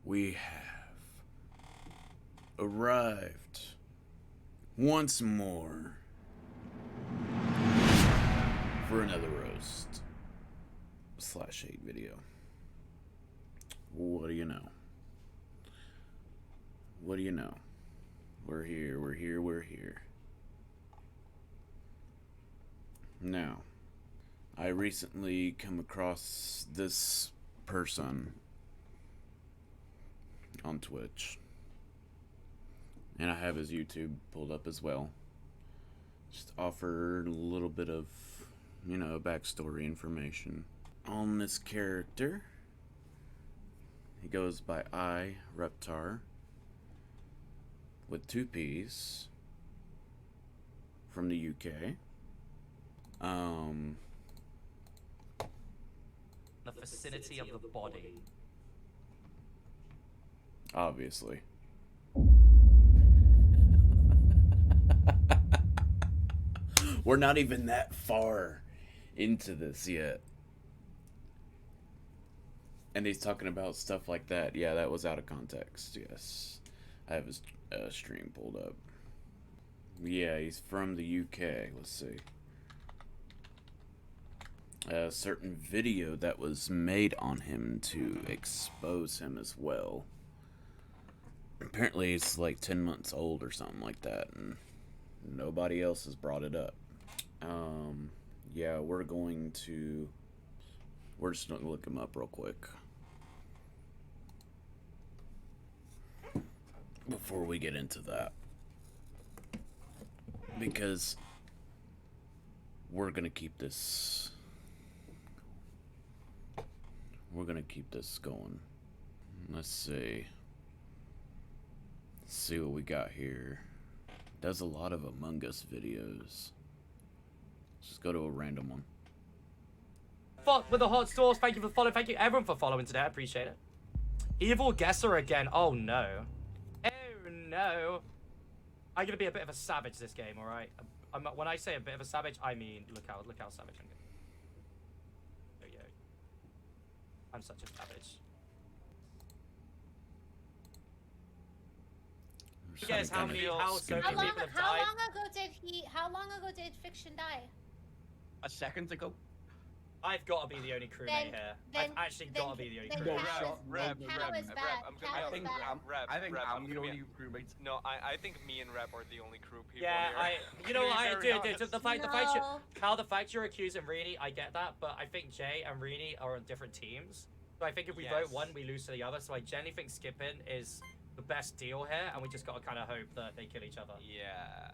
we have arrived once more for another roast / hate video. What do you know? What do you know? We're here, we're here, we're here. Now, I recently come across this person on Twitch, and I have his YouTube pulled up as well. Just offer a little bit of, backstory information on this character. He goes by iRepptar with 2 P's from the UK. The vicinity of the body. Obviously. We're not even that far into this yet. And he's talking about stuff like that. Yeah, that was out of context, yes. I have his stream pulled up. Yeah, he's from the UK. Let's see. A certain video that was made on him to expose him as well. Apparently it's like 10 months old or something like that, and nobody else has brought it up. Yeah, we're just gonna look him up real quick before we get into that, because we're gonna keep this going. Let's see what we got here. Does a lot of Among Us videos. Let's just go to a random one. Fuck with the hot sauce. Thank you for following. Thank you everyone for following today. I appreciate it. Evil guesser again. Oh no. Oh no. I'm gonna be a bit of a savage this game, alright? When I say a bit of a savage, I mean look how savage I'm gonna be. Yo. I'm such a savage. You guys, how many people have died? How long ago did Fiction die? A second ago. I've got to be the only crewmate here. I've actually got to be the only crewmate. I think I'm the only crewmate. No, I think me and Rep are the only crew people yeah, here. you know what I do? The fact you're accusing Rini, I get that, but I think Jay and Rini are on different teams. So I think if we vote one, we lose to the other. So I generally think skipping is the best deal here, and we just got to kind of hope that they kill each other. Yeah.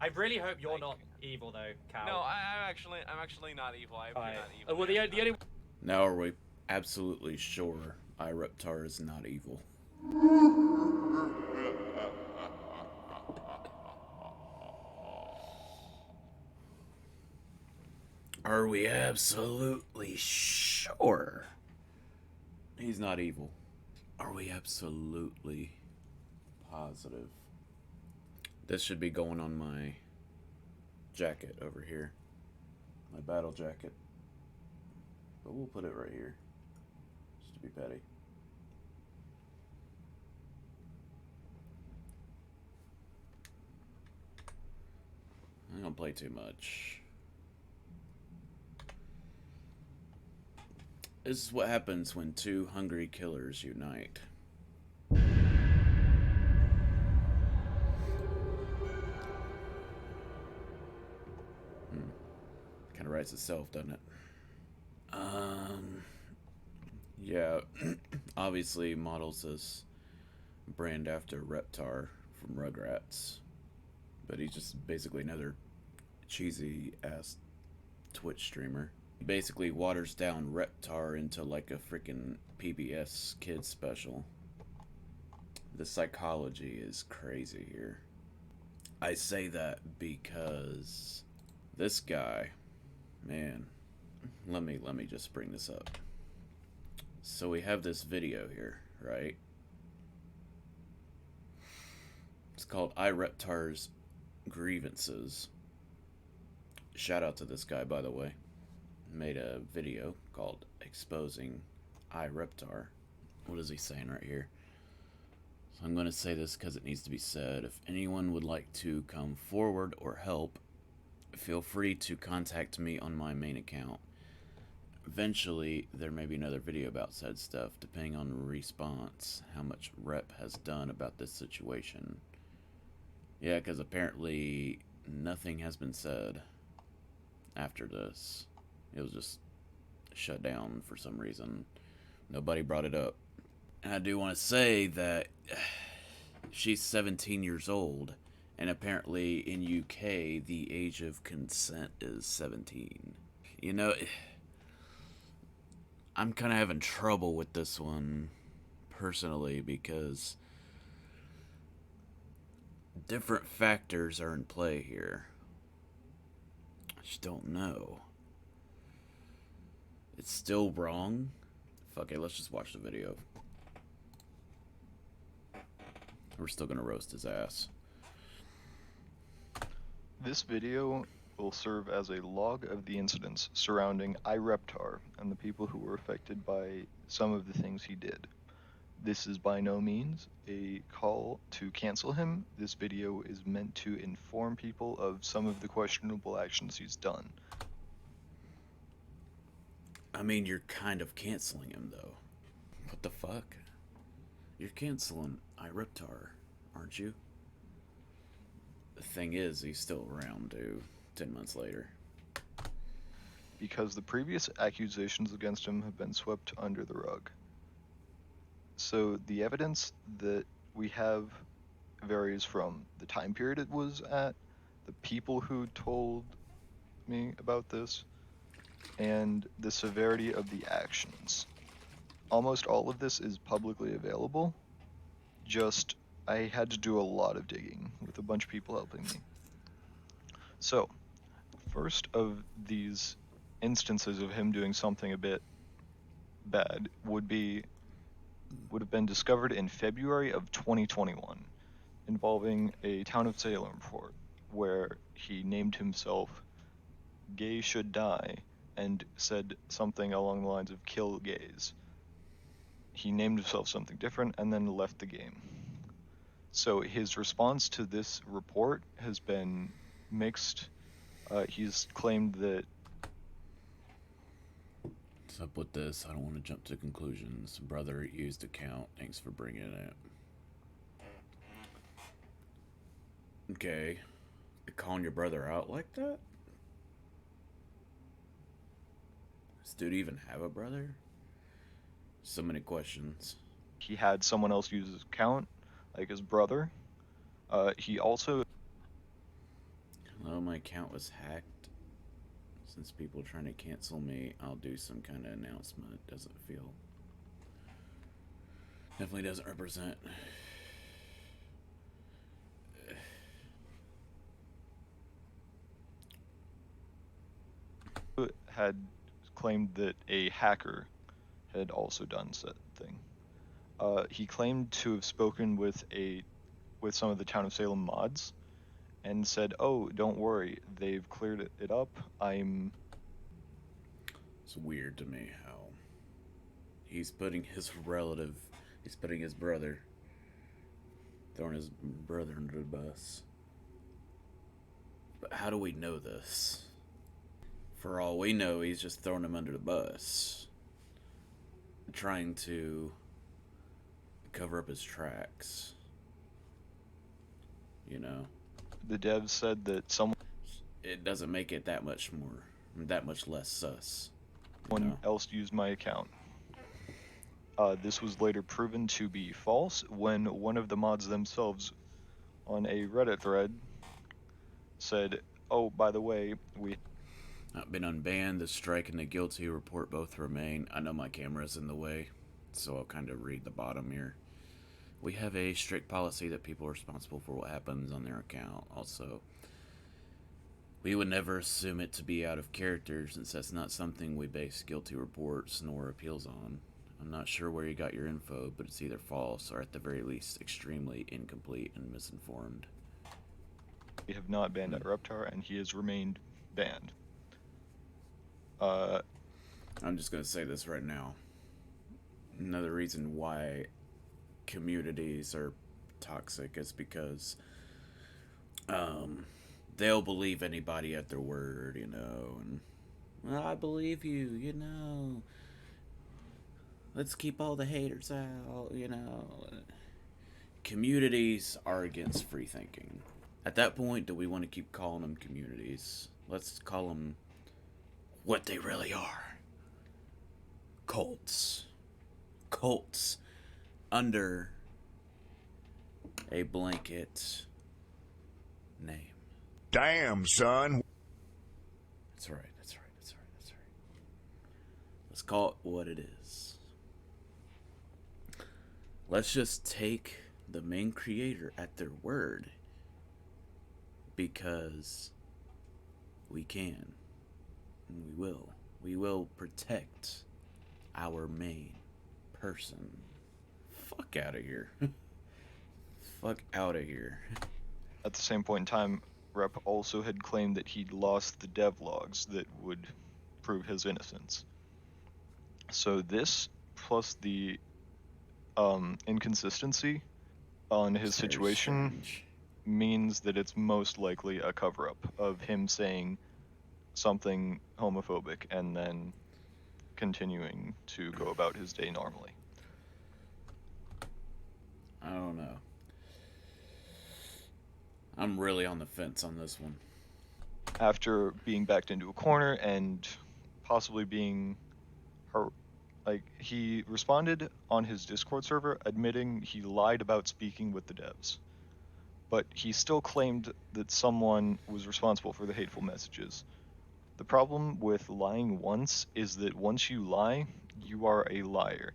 I really hope you're not evil though, Cal. No, I'm actually not evil. I'm not evil. Well, the only. Now are we absolutely sure iReptar is not evil? Are we absolutely sure he's not evil? Are we absolutely positive? This should be going on my jacket over here. My battle jacket. But we'll put it right here. Just to be petty. I don't play too much. This is what happens when 2 hungry killers unite. Kind of writes itself, doesn't it? Yeah, obviously models this brand after Reptar from Rugrats, but he's just basically another cheesy ass Twitch streamer. He basically waters down Reptar into like a freaking PBS kids special. The psychology is crazy here. I say that because this guy, man, let me just bring this up. So we have this video here, right? It's called iReptar's Grievances. Shout out to this guy, by the way. Made a video called Exposing iReptar. What is he saying right here? So I'm going to say this because it needs to be said. If anyone would like to come forward or help, feel free to contact me on my main account. Eventually, there may be another video about said stuff, depending on the response, how much Rep has done about this situation. Yeah, because apparently nothing has been said after this. It was just shut down for some reason. Nobody brought it up. And I do want to say that she's 17 years old, and apparently in UK the age of consent is 17. You know, I'm kind of having trouble with this one personally because different factors are in play here. I just don't know. It's still wrong. Fuck it, let's just watch the video. We're still gonna roast his ass. This video will serve as a log of the incidents surrounding iRepptar and the people who were affected by some of the things he did. This is by no means a call to cancel him. This video is meant to inform people of some of the questionable actions he's done. I mean, you're kind of canceling him, though. What the fuck? You're canceling iRepptar, aren't you? The thing is, he's still around, dude. 10 months later. Because the previous accusations against him have been swept under the rug. So the evidence that we have varies from the time period it was at, the people who told me about this, and the severity of the actions. Almost all of this is publicly available, just I had to do a lot of digging with a bunch of people helping me. So, first of these instances of him doing something a bit bad would have been discovered in February of 2021, involving a Town of Salem report, where he named himself Gay Should Die and said something along the lines of kill gays. He named himself something different and then left the game. So his response to this report has been mixed. He's claimed that... What's up with this? I don't want to jump to conclusions. Brother used account. Thanks for bringing it. Okay. You're calling your brother out like that? Does dude even have a brother? So many questions. He had someone else use his account, like his brother. He also... Hello, my account was hacked. Since people are trying to cancel me, I'll do some kind of announcement. It doesn't feel... Definitely doesn't represent... had claimed that a hacker had also done said thing. He claimed to have spoken with some of the Town of Salem mods and said, "Oh, don't worry, they've cleared it up. It's weird to me how he's putting his brother, throwing his brother under the bus. But how do we know this? For all we know, he's just throwing him under the bus, trying to cover up his tracks. You know? The devs said that someone It doesn't make it that much less sus. else used my account. This was later proven to be false when one of the mods themselves on a Reddit thread said, "Oh, by the way, we..." Not been unbanned. The strike and the guilty report both remain. I know my camera's in the way, so I'll kind of read the bottom here. We have a strict policy that people are responsible for what happens on their account. Also, we would never assume it to be out of character since that's not something we base guilty reports nor appeals on. I'm not sure where you got your info, but it's either false or at the very least extremely incomplete and misinformed. We have not banned iRepptar, and he has remained banned. I'm just going to say this right now. Another reason why communities are toxic is because they'll believe anybody at their word, you know, and well, I believe you, you know. Let's keep all the haters out, you know. Communities are against free thinking. At that point, do we want to keep calling them communities? Let's call them what they really are. Cults. Cults under a blanket name. Damn, son. That's right, that's right, that's right, that's right. Let's call it what it is. Let's just take the main creator at their word. Because we can. And we will. We will protect our main person. Fuck out of here. Fuck out of here. At the same point in time, Rep also had claimed that he'd lost the devlogs that would prove his innocence. So this, plus the inconsistency on his situation, means that it's most likely a cover-up of him saying something homophobic and then continuing to go about his day normally. I don't know. I'm really on the fence on this one. After being backed into a corner and possibly being hurt, like, he responded on his Discord server admitting he lied about speaking with the devs. But he still claimed that someone was responsible for the hateful messages. The problem with lying once is that once you lie, you are a liar.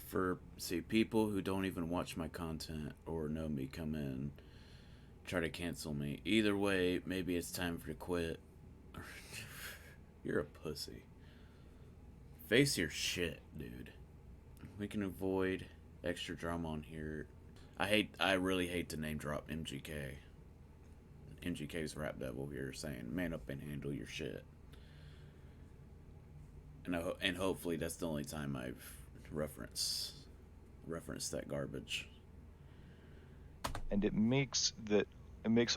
For, see, people who don't even watch my content or know me come in, try to cancel me. Either way, maybe it's time for you to quit. You're a pussy. Face your shit, dude. We can avoid extra drama on here. I really hate to name drop MGK. MGK's rap devil here saying, man up and handle your shit. And hopefully that's the only time I've referenced that garbage. And it makes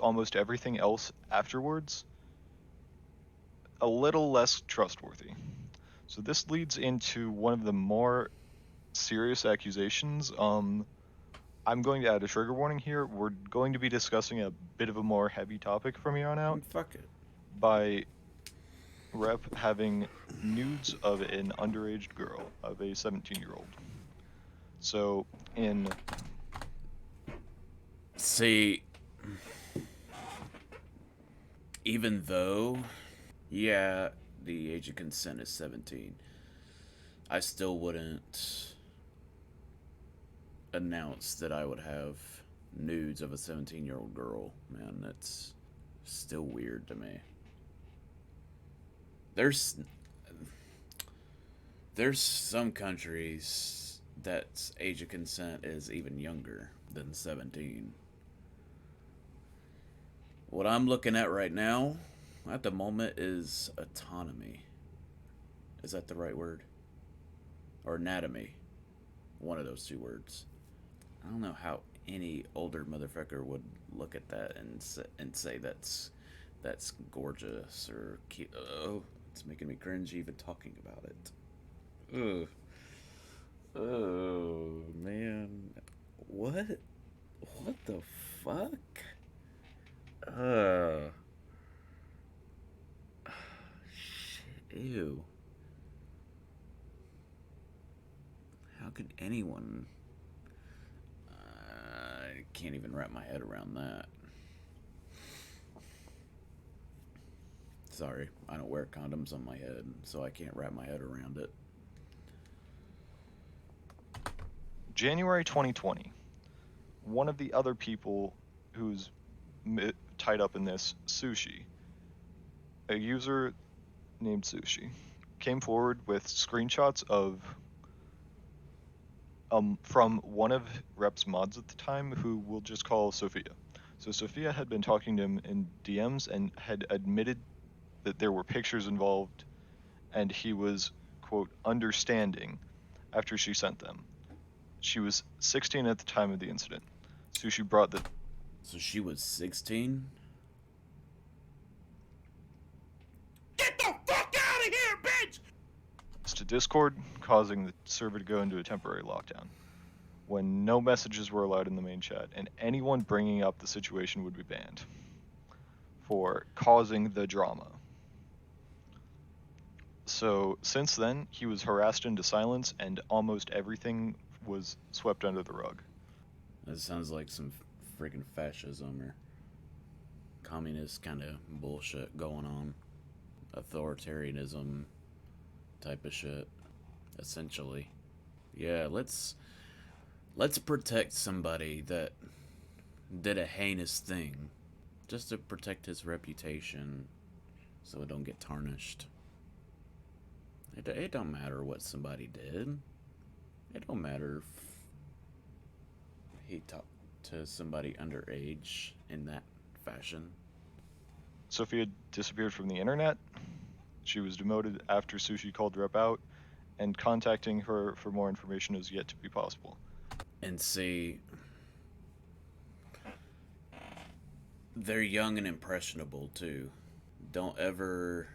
almost everything else afterwards a little less trustworthy. So this leads into one of the more serious accusations. I'm going to add a trigger warning here. We're going to be discussing a bit of a more heavy topic from here on out. Fuck it. By Rep having nudes of an underage girl, of a 17-year-old. So, See, even though, yeah, the age of consent is 17, I still wouldn't announce that I would have nudes of a 17-year-old girl. Man, that's still weird to me. There's some countries that age of consent is even younger than 17. What I'm looking at right now, at the moment, is autonomy. Is that the right word? Or anatomy. One of those two words. I don't know how any older motherfucker would look at that and say that's gorgeous or cute. Oh, it's making me cringe even talking about it. Ugh. Oh, man. What? What the fuck? Shit, ew. How could anyone... I can't even wrap my head around that. Sorry, I don't wear condoms on my head, so I can't wrap my head around it. January 2020, one of the other people who's tied up in this, Sushi, a user named Sushi, came forward with screenshots of from one of Rep's mods at the time, who we'll just call Sophia. So Sophia had been talking to him in DMs and had admitted that there were pictures involved, and he was, quote, understanding after she sent them. She was 16 at the time of the incident. Sushi brought the... So she was 16? Get the fuck out of here, bitch! to Discord, causing the server to go into a temporary lockdown. When no messages were allowed in the main chat, and anyone bringing up the situation would be banned for causing the drama. So since then, he was harassed into silence, and almost everything was swept under the rug. That sounds like some freaking fascism or communist kind of bullshit going on. Authoritarianism type of shit, essentially. Yeah, let's protect somebody that did a heinous thing just to protect his reputation so it don't get tarnished. It don't matter what somebody did. It don't matter if he talked to somebody underage in that fashion. Sophia disappeared from the internet. She was demoted after Sushi called Rep out, and contacting her for more information is yet to be possible. And see, they're young and impressionable too. Don't ever,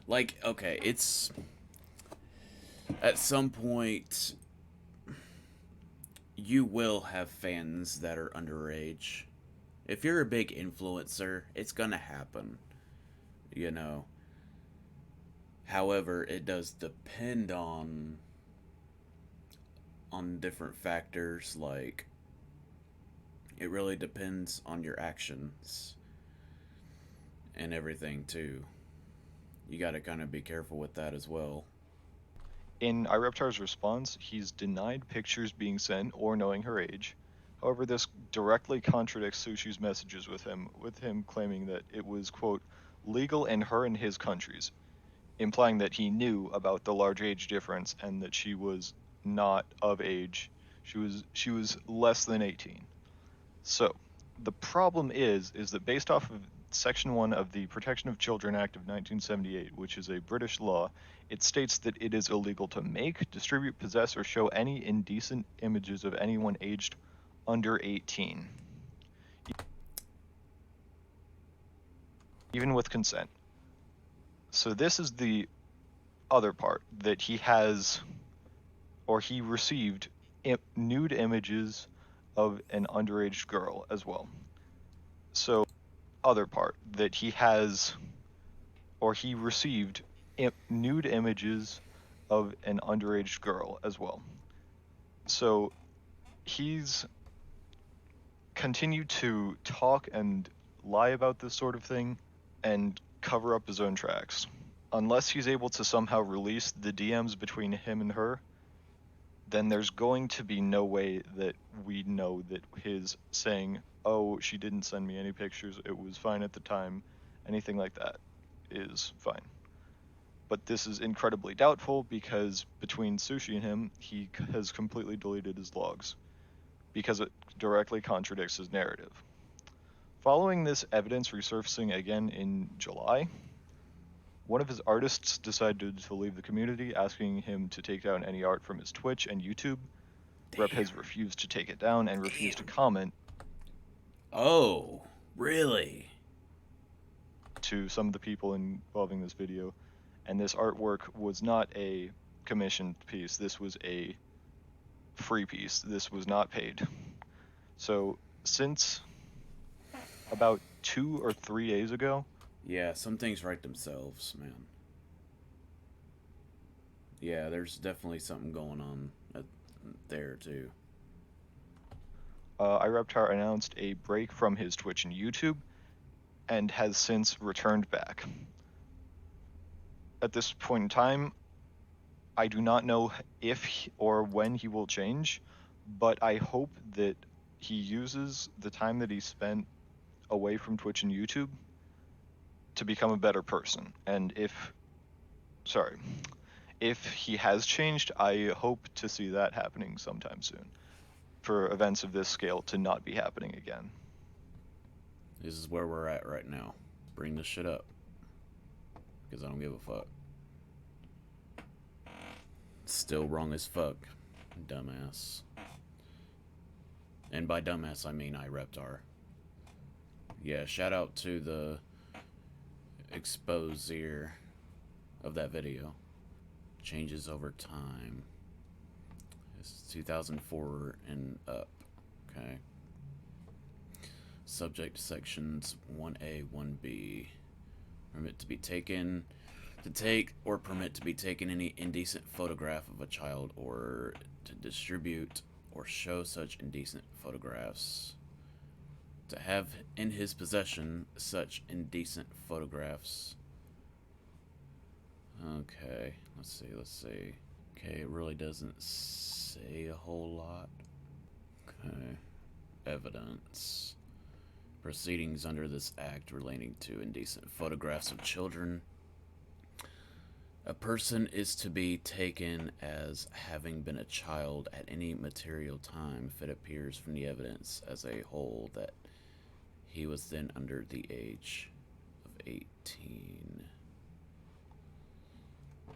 like, okay, it's at some point you will have fans that are underage. If you're a big influencer, it's gonna happen, you know. However, it does depend on different factors, like it really depends on your actions and everything too. You got to kind of be careful with that as well. In iRepptar's response, he's denied pictures being sent or knowing her age. However, this directly contradicts Sushi's messages with him claiming that it was, quote, legal in her and his countries, implying that he knew about the large age difference and that she was not of age. She was less than 18. So, the problem is that based off of Section 1 of the Protection of Children Act of 1978, which is a British law, it states that it is illegal to make, distribute, possess, or show any indecent images of anyone aged under 18, even with consent. So this is the other part, that he has, or he received, nude images of an underage girl as well. So, other part, that he has, or he received, nude images of an underage girl as well. So, he's continued to talk and lie about this sort of thing and cover up his own tracks. Unless he's able to somehow release the DMs between him and her, then there's going to be no way that we know that his saying, oh, she didn't send me any pictures, it was fine at the time, anything like that is fine. But this is incredibly doubtful because between Sushi and him, he has completely deleted his logs because it directly contradicts his narrative. Following this evidence resurfacing again in July, one of his artists decided to leave the community, asking him to take down any art from his Twitch and YouTube. Rep has refused to take it down and refused to comment. Oh, really? To some of the people involving this video, and this artwork was not a commissioned piece. This was a free piece. This was not paid. So since about 2 or 3 days ago, yeah, some things write themselves, man. Yeah, there's definitely something going on there too. iRepptar announced a break from his Twitch and YouTube and has since returned back. At this point in time, I do not know if or when he will change, but I hope that he uses the time that he spent away from Twitch and YouTube to become a better person. And if he has changed, I hope to see that happening sometime soon, for events of this scale to not be happening again. This is where we're at right now. Bring this shit up. Because I don't give a fuck. It's still wrong as fuck. Dumbass. And by dumbass, I mean iRepptar. Yeah, shout out to the exposer of that video. Changes over time. It's 2004 and up. Okay. Subject sections 1A, 1B. Permit to be taken. To take or permit to be taken any indecent photograph of a child or to distribute or show such indecent photographs. To have in his possession such indecent photographs. Okay, let's see. Okay, it really doesn't say a whole lot. Okay, evidence. Proceedings under this act relating to indecent photographs of children. A person is to be taken as having been a child at any material time if it appears from the evidence as a whole that he was then under the age of 18.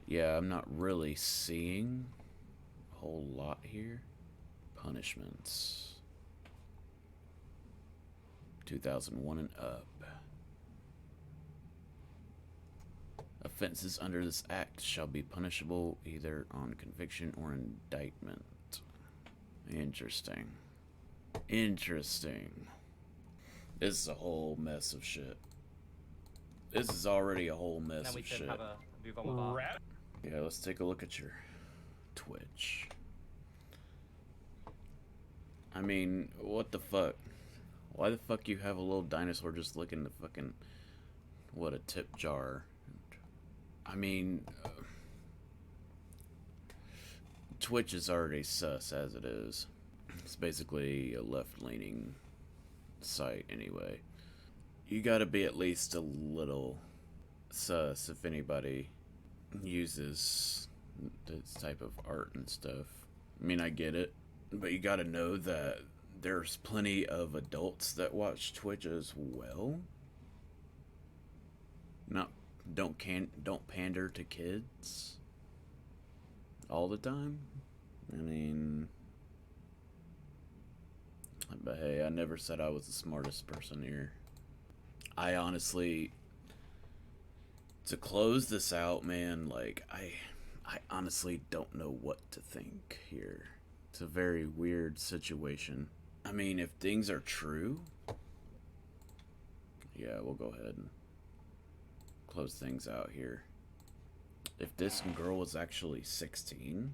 Yeah, I'm not really seeing a whole lot here. Punishments. 2001 and up. Offenses under this act shall be punishable either on conviction or indictment. Interesting. Interesting. This is a whole mess of shit. This is already a whole mess Then we of can shit. have a move on with our... Yeah, let's take a look at your Twitch. I mean, what the fuck? Why the fuck you have a little dinosaur just licking the fucking... What, a tip jar? I mean... Twitch is already sus as it is. It's basically a left-leaning site anyway. You gotta be at least a little sus if anybody uses this type of art and stuff. I mean, I get it, but you gotta know that there's plenty of adults that watch Twitch as well. Don't pander to kids all the time. I mean, but hey, I never said I was the smartest person here. I honestly, to close this out, man, like, I honestly don't know what to think here. It's a very weird situation. I mean, if things are true, yeah, we'll go ahead and close things out here. If this girl was actually 16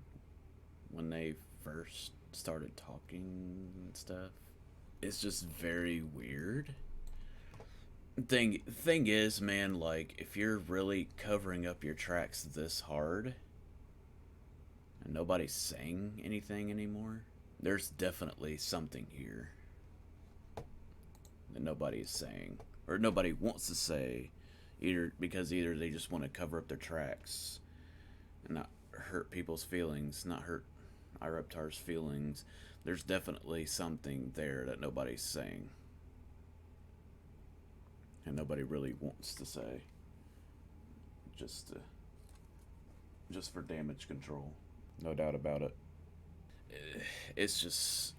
when they first started talking and stuff, it's just very weird. Thing is, man, like, if you're really covering up your tracks this hard and nobody's saying anything anymore, there's definitely something here that nobody is saying, or nobody wants to say, because either they just want to cover up their tracks and not hurt people's feelings, not hurt iRepptar's feelings. There's definitely something there that nobody's saying. And nobody really wants to say. Just for damage control. No doubt about it. It's just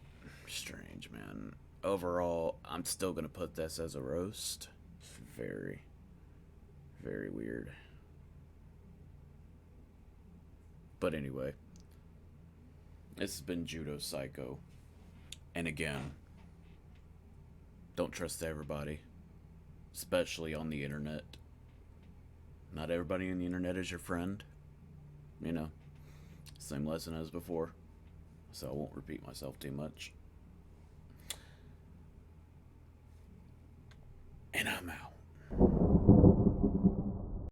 strange, man. Overall, I'm still going to put this as a roast. Very, very weird. But anyway, this has been JudoPsycho. And again, don't trust everybody. Especially on the internet. Not everybody on the internet is your friend. You know, same lesson as before. So I won't repeat myself too much. And I'm out.